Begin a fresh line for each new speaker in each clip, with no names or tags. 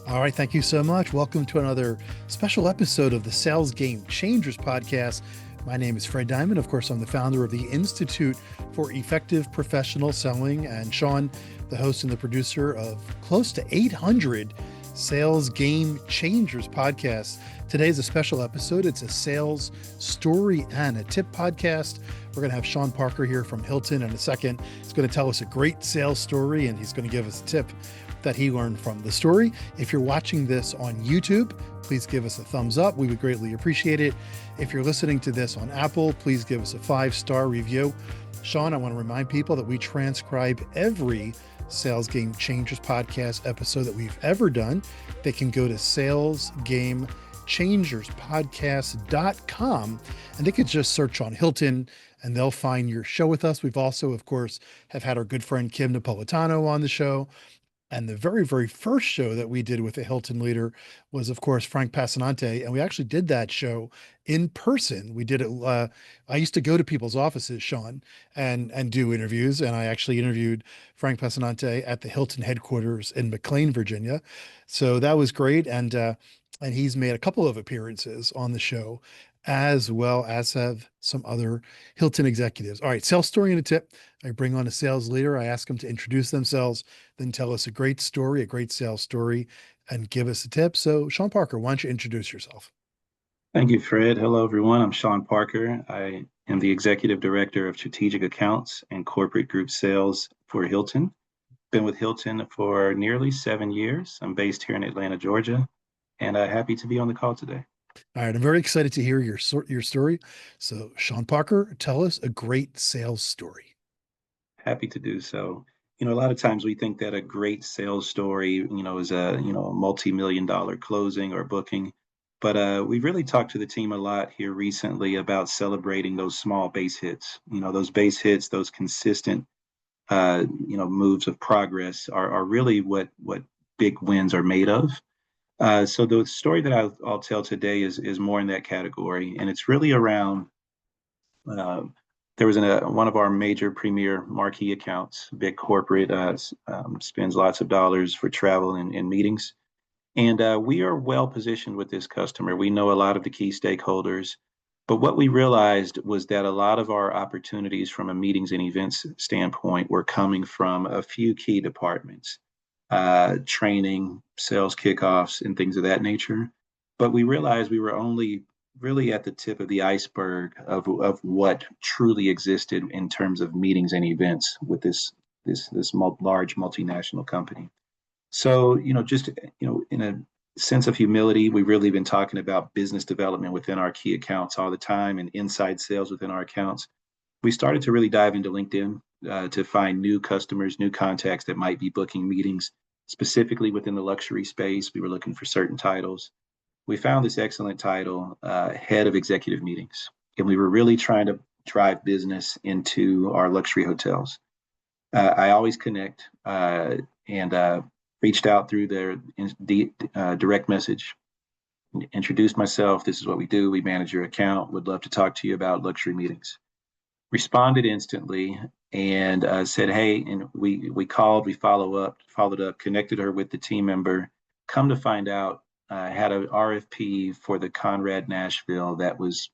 All right, thank you so much. Welcome to another special episode of the Sales Game Changers podcast. My name is Fred Diamond. Of course, I'm the founder of the Institute for Effective Professional Selling, and Sean, the host and the producer of close to 800 Sales Game Changers podcasts. Today's a special episode. It's a sales story and a tip podcast. We're going to have Sean Parker here from Hilton in a second. He's going to tell us a great sales story, and he's going to give us a tip that he learned from the story. If you're watching this on YouTube, please give us a thumbs up. We would greatly appreciate it. If you're listening to this on Apple, please give us a 5-star review. Sean, I want to remind people that we transcribe every Sales Game Changers podcast episode that we've ever done. They can go to salesgamechangerspodcast.com and they could just search on Hilton and they'll find your show with us. We've also, of course, have had our good friend Kim Napolitano on the show. And the very, very first show that we did with a Hilton leader was, of course, Frank Passanante. And we actually did that show in person. We did it. I used to go to people's offices, Sean, and do interviews. And I actually interviewed Frank Passanante at the Hilton headquarters in McLean, Virginia. So that was great. And he's made a couple of appearances on the show, as well as have some other Hilton executives. All right, sales story and a tip. I bring on a sales leader. I ask them to introduce themselves, then tell us a great story, a great sales story, and give us a tip. So, Sean Parker, why don't you introduce yourself?
Thank you, Fred. Hello, everyone. I'm Sean Parker. I am the Executive Director of Strategic Accounts and Corporate Group Sales for Hilton. Been with Hilton for nearly 7 years. I'm based here in Atlanta, Georgia, and happy to be on the call today.
All right, I'm very excited to hear your story. So, Sean Parker, tell us a great sales story.
Happy to do so. A lot of times we think that a great sales story, is a multi-million dollar closing or booking. But we've really talked to the team a lot here recently about celebrating those small base hits. Those base hits, those consistent, moves of progress are really what big wins are made of. So the story that I'll tell today is more in that category, and it's really around. Uh, there was one of our major premier marquee accounts, big corporate, spends lots of dollars for travel and meetings. And we are well positioned with this customer. We know a lot of the key stakeholders. But what we realized was that a lot of our opportunities from a meetings and events standpoint were coming from a few key departments, training, sales kickoffs, and things of that nature. But we realized we were only really at the tip of the iceberg of what truly existed in terms of meetings and events with this large multinational company. So, just, in a sense of humility, we've really been talking about business development within our key accounts all the time and inside sales within our accounts. We started to really dive into LinkedIn to find new customers, new contacts that might be booking meetings, specifically within the luxury space. We were looking for certain titles. We found this excellent title, Head of Executive Meetings, and we were really trying to drive business into our luxury hotels. I always connect and reached out through their direct message, introduced myself. This is what we do. We manage your account. Would love to talk to you about luxury meetings. Responded instantly and said, "Hey," and we called, followed up, connected her with the team member. Come to find out, had an RFP for the Conrad Nashville that was,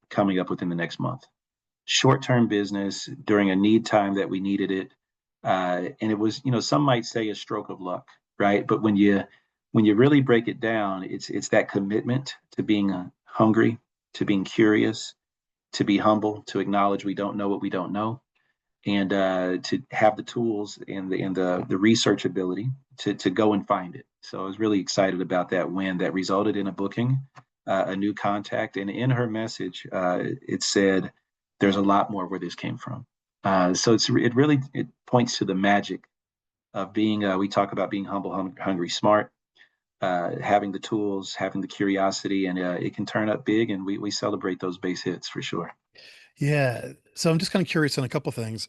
coming up within the next month. Short-term business during a need time that we needed it. And it was, some might say a stroke of luck, right? But when you really break it down, it's that commitment to being hungry, to being curious, to be humble, to acknowledge we don't know what we don't know, and to have the tools and the research ability to go and find it. So I was really excited about that win that resulted in a booking, a new contact, and in her message, it said, "There's a lot more where this came from." So it points to the magic of being. We talk about being humble, hungry, smart, having the tools, having the curiosity, and it can turn up big. And we celebrate those base hits for sure.
Yeah. So I'm just kind of curious on a couple things.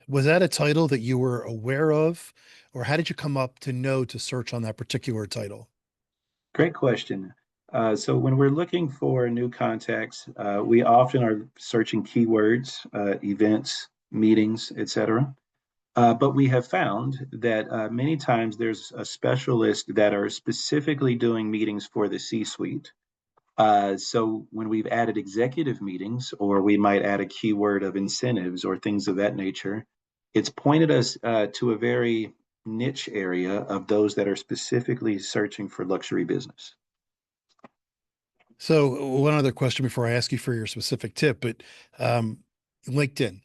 Was that a title that you were aware of, or how did you come up to know to search on that particular title?
Great question. So when we're looking for new contacts, we often are searching keywords, events, meetings, etc. But we have found that many times there's a specialist that are specifically doing meetings for the C-suite. So when we've added executive meetings, or we might add a keyword of incentives or things of that nature, it's pointed us to a very niche area of those that are specifically searching for luxury business.
So one other question before I ask you for your specific tip, but um, LinkedIn.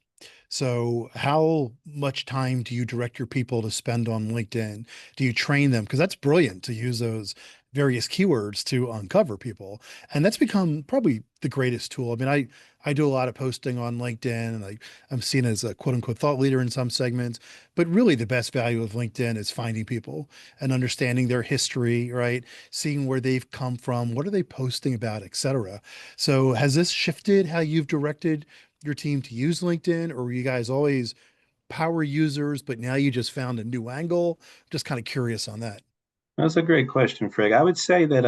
So how much time do you direct your people to spend on LinkedIn? Do you train them? Because that's brilliant to use those various keywords to uncover people. And that's become probably the greatest tool. I mean, I do a lot of posting on LinkedIn and I'm seen as a quote unquote thought leader in some segments, but really the best value of LinkedIn is finding people and understanding their history, right? Seeing where they've come from, what are they posting about, et cetera. So has this shifted how you've directed your team to use LinkedIn, or were you guys always power users, but now you just found a new angle? Just kind of curious on that.
That's a great question, Fred. I would say that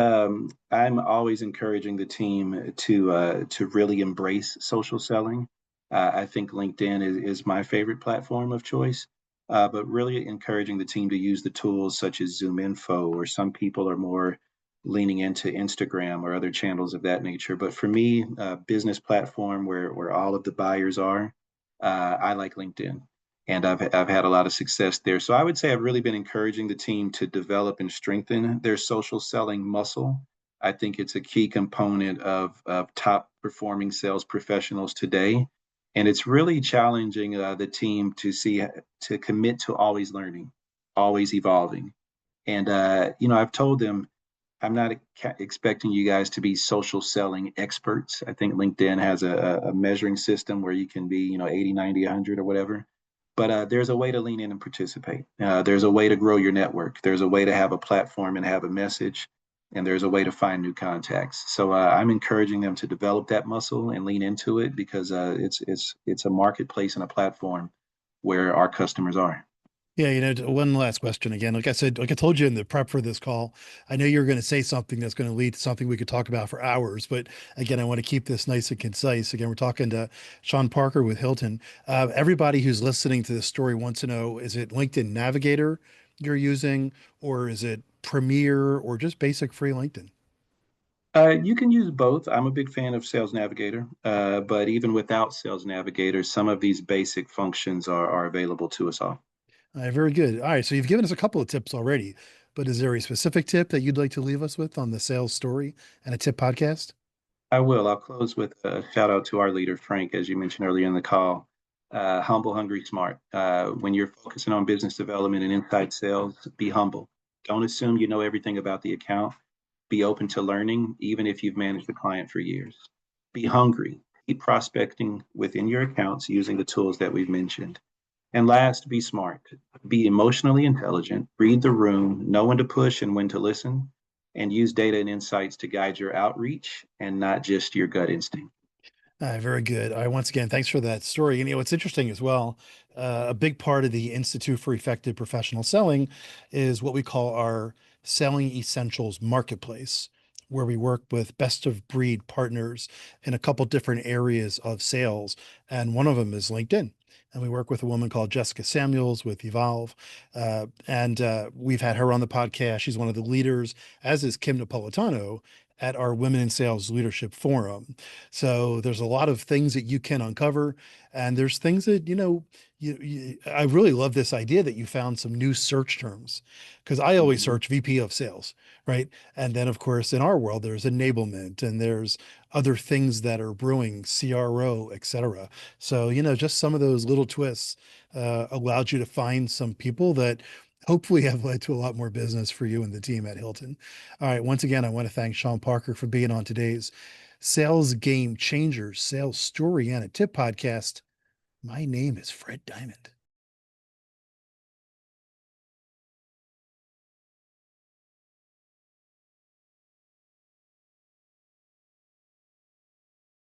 I'm always encouraging the team to really embrace social selling. I think LinkedIn is my favorite platform of choice, but really encouraging the team to use the tools such as Zoom Info, or some people are more leaning into Instagram or other channels of that nature. But for me, business platform where all of the buyers are, I like LinkedIn, and I've had a lot of success there. So I would say I've really been encouraging the team to develop and strengthen their social selling muscle. I think it's a key component of top performing sales professionals today, and it's really challenging the team to commit to always learning, always evolving. And I've told them I'm not expecting you guys to be social selling experts. I think LinkedIn has a measuring system where you can be, 80, 90, 100 or whatever. But there's a way to lean in and participate. There's a way to grow your network. There's a way to have a platform and have a message. And there's a way to find new contacts. So I'm encouraging them to develop that muscle and lean into it, because it's a marketplace and a platform where our customers are.
Yeah, one last question again. Like I said, like I told you in the prep for this call, I know you're going to say something that's going to lead to something we could talk about for hours. But again, I want to keep this nice and concise. Again, we're talking to Sean Parker with Hilton. Everybody who's listening to this story wants to know, is it LinkedIn Navigator you're using, or is it Premier, or just basic free LinkedIn?
You can use both. I'm a big fan of Sales Navigator, but even without Sales Navigator, some of these basic functions are available to us all.
Very good. All right. So you've given us a couple of tips already, but is there a specific tip that you'd like to leave us with on the sales story and a tip podcast?
I will. I'll close with a shout out to our leader, Frank, as you mentioned earlier in the call. Humble, hungry, smart. When you're focusing on business development and inside sales, be humble. Don't assume you know everything about the account. Be open to learning, even if you've managed the client for years. Be hungry. Keep prospecting within your accounts using the tools that we've mentioned. And last, be smart. Be emotionally intelligent. Read the room. Know when to push and when to listen. And use data and insights to guide your outreach and not just your gut instinct.
Very good. Once again, thanks for that story. And what's interesting as well, a big part of the Institute for Effective Professional Selling is what we call our Selling Essentials Marketplace, where we work with best of breed partners in a couple different areas of sales. And one of them is LinkedIn. And we work with a woman called Jessica Samuels with Evolve. And we've had her on the podcast. She's one of the leaders, as is Kim Napolitano, at our Women in Sales Leadership Forum. So there's a lot of things that you can uncover, and there's things that I really love this idea that you found some new search terms, because I always
Mhm.
search VP of sales, right? And then of course in our world there's enablement and there's other things that are brewing, CRO, et cetera. So just some of those little twists allowed you to find some people that hopefully have led to a lot more business for you and the team at Hilton. All right. Once again, I want to thank Sean Parker for being on today's Sales Game Changers Sales Story and a Tip podcast. My name is Fred Diamond.